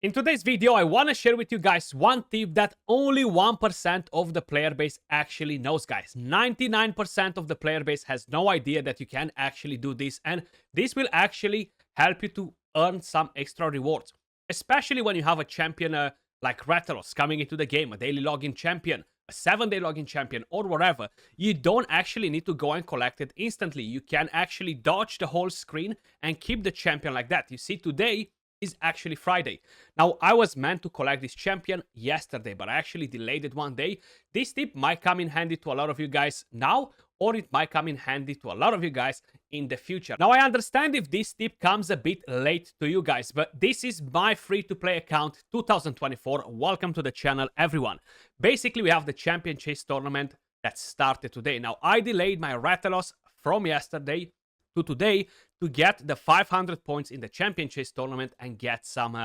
In today's video, I want to share with you guys one tip that only 1% of the player base actually knows, guys. 99% of the player base has no idea that you can actually do this, and this will actually help you to earn some extra rewards, especially when you have a champion like Rathalos coming into the game, a daily login champion, a 7-day login champion, or whatever. You don't actually need to go and collect it instantly. You can actually dodge the whole screen and keep the champion like that. You see, today is actually Friday. Now, I was meant to collect this champion yesterday, but I actually delayed it one day. This tip might come in handy to a lot of you guys now, or it might come in handy to a lot of you guys in the future. Now, I understand if this tip comes a bit late to you guys, but this is my free-to-play account 2024. Welcome to the channel, everyone. Basically, we have the Champion Chase tournament that started today. Now, I delayed my Rathalos from yesterday to today to get the 500 points in the Champion Chase tournament and get some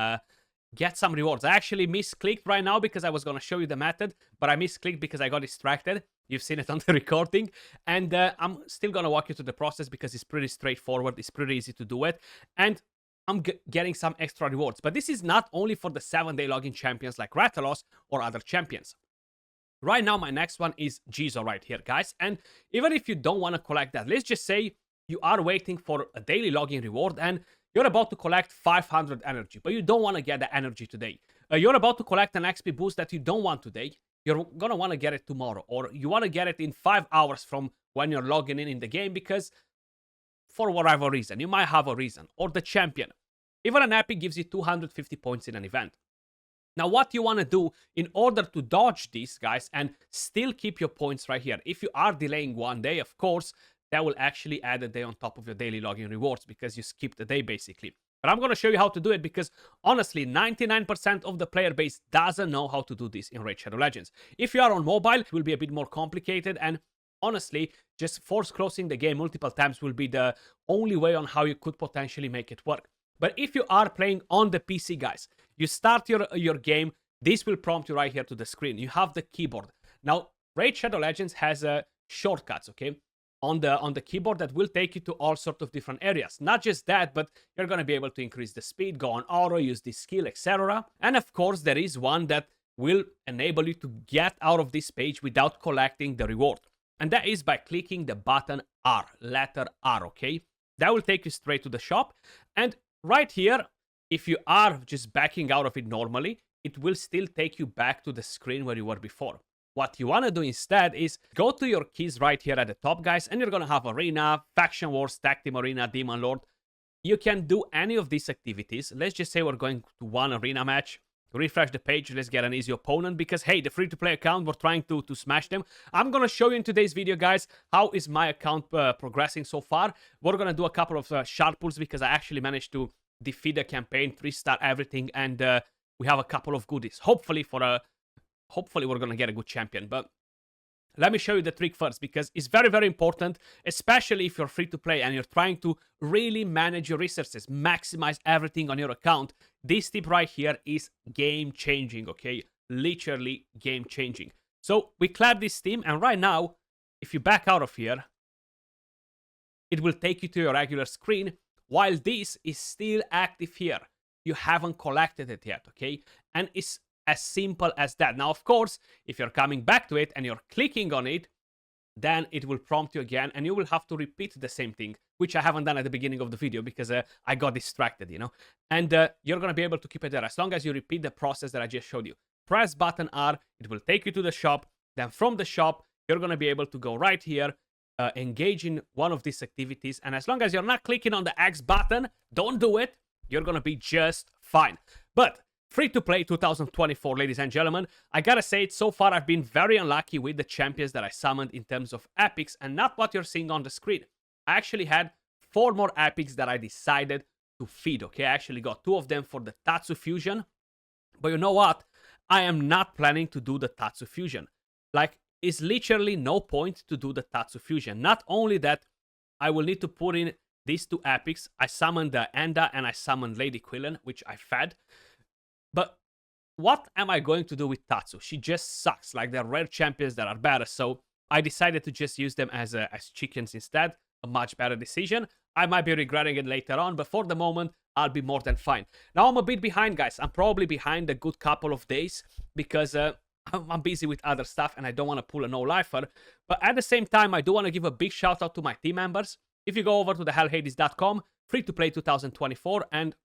rewards. I actually misclicked right now because I was going to show you the method, but I misclicked because I got distracted. You've seen it on the recording, and I'm still going to walk you through the process because it's pretty straightforward. It's pretty easy to do it, and I'm getting some extra rewards. But this is not only for the 7-day login champions like Rathalos or other champions. Right now, my next one is Jizo right here, guys. And even if you don't want to collect that, let's just say you are waiting for a daily login reward and you're about to collect 500 energy, but you don't want to get the energy today. You're about to collect an XP boost that you don't want today. You're going to want to get it tomorrow, or you want to get it in 5 hours from when you're logging in the game because for whatever reason, you might have a reason, or the champion. Even an epic gives you 250 points in an event. Now, what you want to do in order to dodge these guys and still keep your points right here, if you are delaying one day, of course, that will actually add a day on top of your daily login rewards because you skipped a day basically. But I'm going to show you how to do it because honestly, 99% of the player base doesn't know how to do this in Raid Shadow Legends. If you are on mobile, it will be a bit more complicated, and honestly, just force closing the game multiple times will be the only way on how you could potentially make it work. But if you are playing on the PC, guys, you start your game, this will prompt you right here to the screen. You have the keyboard. Now, Raid Shadow Legends has shortcuts, okay? On the keyboard that will take you to all sorts of different areas. Not just that, but you're going to be able to increase the speed, go on auto, use this skill, etc. And of course, there is one that will enable you to get out of this page without collecting the reward. And that is by clicking the button R, letter R, okay? That will take you straight to the shop. And right here, if you are just backing out of it normally, it will still take you back to the screen where you were before. What you want to do instead is go to your keys right here at the top, guys, and you're going to have Arena, Faction Wars, Tag Team Arena, Demon Lord. You can do any of these activities. Let's just say we're going to one arena match. Refresh the page, let's get an easy opponent because, hey, the free-to-play account, we're trying to smash them. I'm going to show you in today's video, guys, how is my account progressing so far. We're going to do a couple of sharp pulls because I actually managed to defeat the campaign, 3-star everything, and we have a couple of goodies. Hopefully we're going to get a good champion, but let me show you the trick first because it's very, very important, especially if you're free to play and you're trying to really manage your resources, maximize everything on your account. This tip right here is game changing, okay? Literally game changing. So we clap this team, and right now, if you back out of here, it will take you to your regular screen while this is still active here. You haven't collected it yet, okay? And it's as simple as that. Now, of course, if you're coming back to it and you're clicking on it, then it will prompt you again and you will have to repeat the same thing, which I haven't done at the beginning of the video because I got distracted, you know. And you're going to be able to keep it there as long as you repeat the process that I just showed you. Press button R, it will take you to the shop. Then from the shop, you're going to be able to go right here, engage in one of these activities. And as long as you're not clicking on the X button, don't do it. You're going to be just fine. But free-to-play 2024, ladies and gentlemen. I gotta say it, so far I've been very unlucky with the champions that I summoned in terms of epics and not what you're seeing on the screen. I actually had 4 more epics that I decided to feed, okay? I actually got 2 of them for the Tatsu Fusion. But you know what? I am not planning to do the Tatsu Fusion. Like, it's literally no point to do the Tatsu Fusion. Not only that, I will need to put in these 2 epics. I summoned the Enda and I summoned Lady Quillen, which I fed. But what am I going to do with Tatsu? She just sucks. Like, there are rare champions that are better. So I decided to just use them as chickens instead. A much better decision. I might be regretting it later on, but for the moment, I'll be more than fine. Now I'm a bit behind, guys. I'm probably behind a good couple of days because I'm busy with other stuff and I don't want to pull a no-lifer. But at the same time, I do want to give a big shout out to my team members. If you go over to thehellhades.com, free to play 2024, and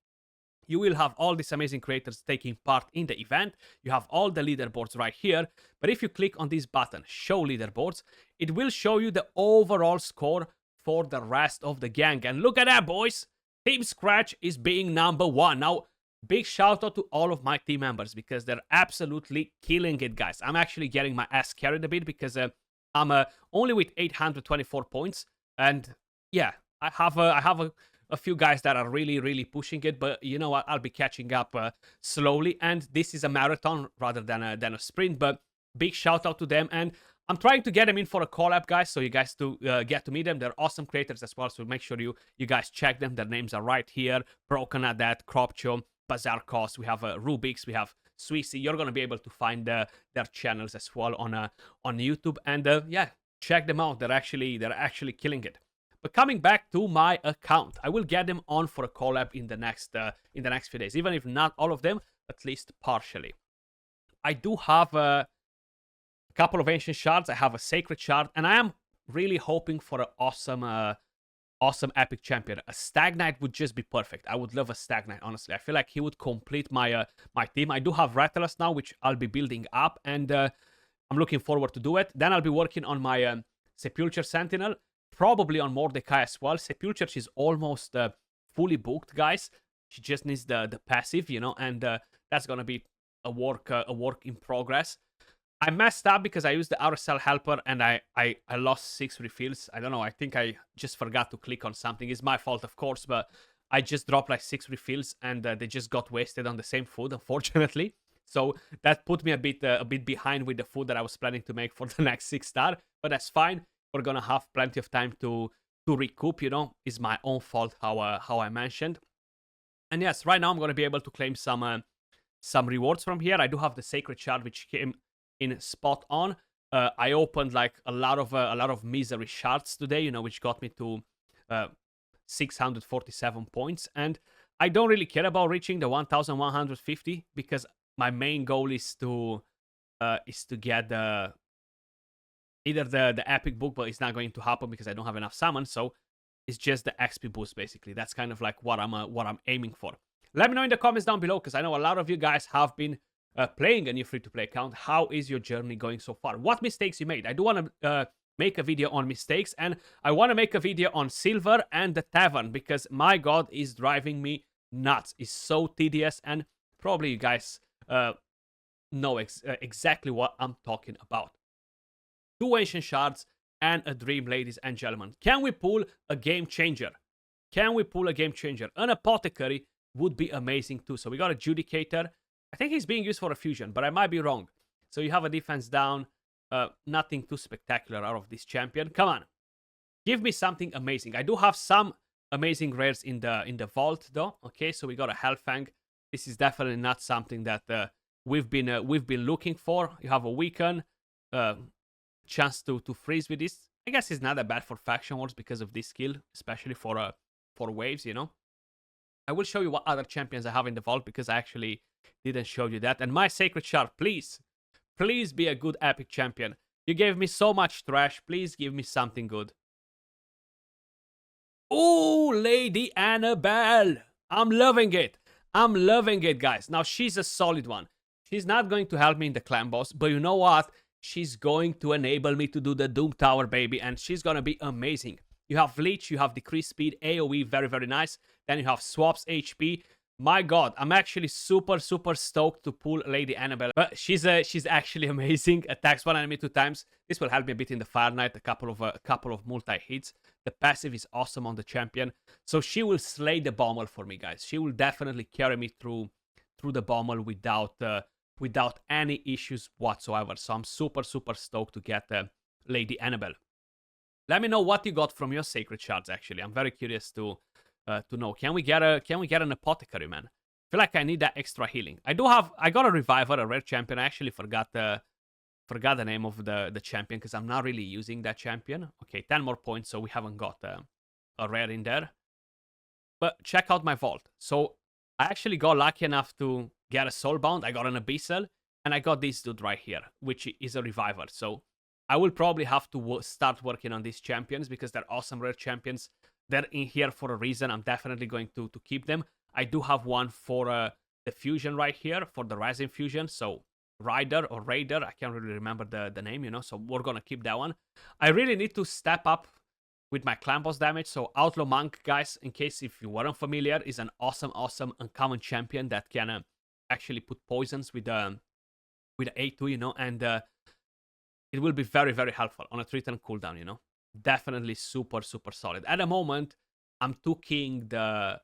you will have all these amazing creators taking part in the event. You have all the leaderboards right here. But if you click on this button, show leaderboards, it will show you the overall score for the rest of the gang. And look at that, boys. Team Skratch is being #1. Now, big shout out to all of my team members because they're absolutely killing it, guys. I'm actually getting my ass carried a bit because I'm only with 824 points. And yeah, I have a few guys that are really pushing it, but you know what, I'll be catching up slowly, and this is a marathon rather than a sprint. But big shout out to them, and I'm trying to get them in for a collab, guys, so you guys to get to meet them. They're awesome creators as well, so make sure you guys check them. Their names are right here: Broken at That, Cropcho, Bazarkos, we have Rubik's, we have Sweezy. You're gonna be able to find their channels as well on YouTube, and yeah, check them out. They're actually killing it. But coming back to my account, I will get them on for a collab in the next few days, even if not all of them, at least partially. I do have a couple of ancient shards. I have a sacred shard, and I am really hoping for an awesome epic champion. A Stag Knight would just be perfect. I would love a Stag Knight, honestly. I feel like he would complete my my team. I do have Rathalos now, which I'll be building up, and I'm looking forward to do it. Then I'll be working on my Sepulture Sentinel. Probably on Mordecai as well. Sepulture, she's almost fully booked, guys. She just needs the passive, you know, and that's gonna be a work in progress. I messed up because I used the RSL helper and I lost 6 refills. I don't know. I think I just forgot to click on something. It's my fault, of course, but I just dropped like 6 refills and they just got wasted on the same food, unfortunately. So that put me a bit behind with the food that I was planning to make for the next 6-star, but that's fine. We're gonna have plenty of time to recoup, you know. It's my own fault how I mentioned. And yes, right now I'm gonna be able to claim some rewards from here. I do have the sacred shard, which came in spot on. I opened like a lot of misery shards today, you know, which got me to 647 points. And I don't really care about reaching the 1150 because my main goal is to get either the epic book, but it's not going to happen because I don't have enough summons. So it's just the XP boost, basically. That's kind of like what I'm aiming for. Let me know in the comments down below, because I know a lot of you guys have been playing a new free-to-play account. How is your journey going so far? What mistakes you made? I do want to make a video on mistakes, and I want to make a video on Silver and the Tavern, because my god, is driving me nuts. It's so tedious, and probably you guys know exactly what I'm talking about. 2 ancient shards and a dream, ladies and gentlemen. Can we pull a game changer? Can we pull a game changer? An apothecary would be amazing too. So we got a Judicator. I think he's being used for a fusion, but I might be wrong. So you have a defense down. Nothing too spectacular out of this champion. Come on. Give me something amazing. I do have some amazing rares in the vault though. Okay, so we got a Hellfang. This is definitely not something that we've been looking for. You have a Weaken. Chance to freeze with this. I guess it's not that bad for faction wars because of this skill, especially for waves, you know. I will show you what other champions I have in the vault because I actually didn't show you that. And my sacred shard, please be a good epic champion. You gave me so much trash. Please give me something good. Oh, Lady Annabelle. I'm loving it. I'm loving it, guys. Now, she's a solid one. She's not going to help me in the clan boss, but you know what? She's going to enable me to do the Doom Tower, baby, and she's going to be amazing. You have Leech, you have Decreased Speed, AoE, very nice. Then you have Swaps HP. My god, I'm actually super stoked to pull Lady Annabelle. But she's actually amazing. Attacks one enemy 2 times. This will help me a bit in the Fire Knight, a couple of multi-hits. The passive is awesome on the champion. So she will slay the Bommel for me, guys. She will definitely carry me through the Bommel without any issues whatsoever. So I'm super stoked to get Lady Annabelle. Let me know what you got from your sacred shards. Actually, I'm very curious to know. Can we get an apothecary, man? I feel like I need that extra healing. I got a reviver, a rare champion. I actually forgot the name of the champion because I'm not really using that champion. Okay, 10 more points, so we haven't got a rare in there. But check out my vault. So I actually got lucky enough to get a Soulbound. I got an Abyssal, and I got this dude right here, which is a Reviver. So I will probably have to start working on these champions because they're awesome rare champions. They're in here for a reason. I'm definitely going to keep them. I do have one for the fusion right here, for the Rising Fusion. So Rider or Raider, I can't really remember the name, you know, so we're gonna keep that one. I really need to step up with my clan boss damage. So Outlaw Monk, guys, in case if you weren't familiar, is an awesome uncommon champion that can actually put poisons with A2, you know, and it will be very helpful on a 3-turn cooldown, you know. Definitely super solid. At the moment, I'm 2-keying the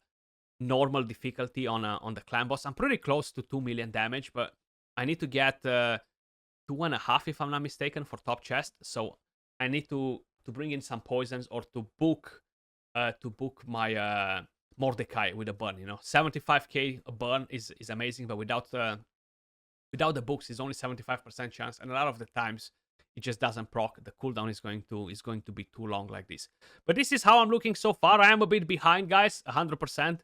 normal difficulty on the clan boss. I'm pretty close to 2 million damage, but I need to get 2.5 if I'm not mistaken for top chest. So I need to bring in some poisons or to book my Mordecai with a burn. You know, 75k a burn is amazing, but without the books, it's only 75% chance, and a lot of the times it just doesn't proc. The cooldown is going to be too long like this. But this is how I'm looking so far. I am a bit behind, guys, 100%.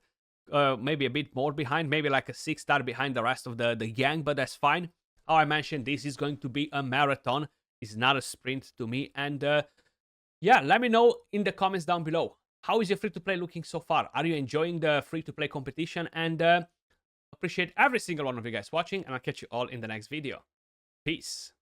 Maybe a bit more behind, maybe like a 6-star behind the rest of the gang, but that's fine. How I mentioned, this is going to be a marathon. It's not a sprint to me. And yeah, let me know in the comments down below. How is your free-to-play looking so far? Are you enjoying the free-to-play competition? And appreciate every single one of you guys watching, and I'll catch you all in the next video. Peace.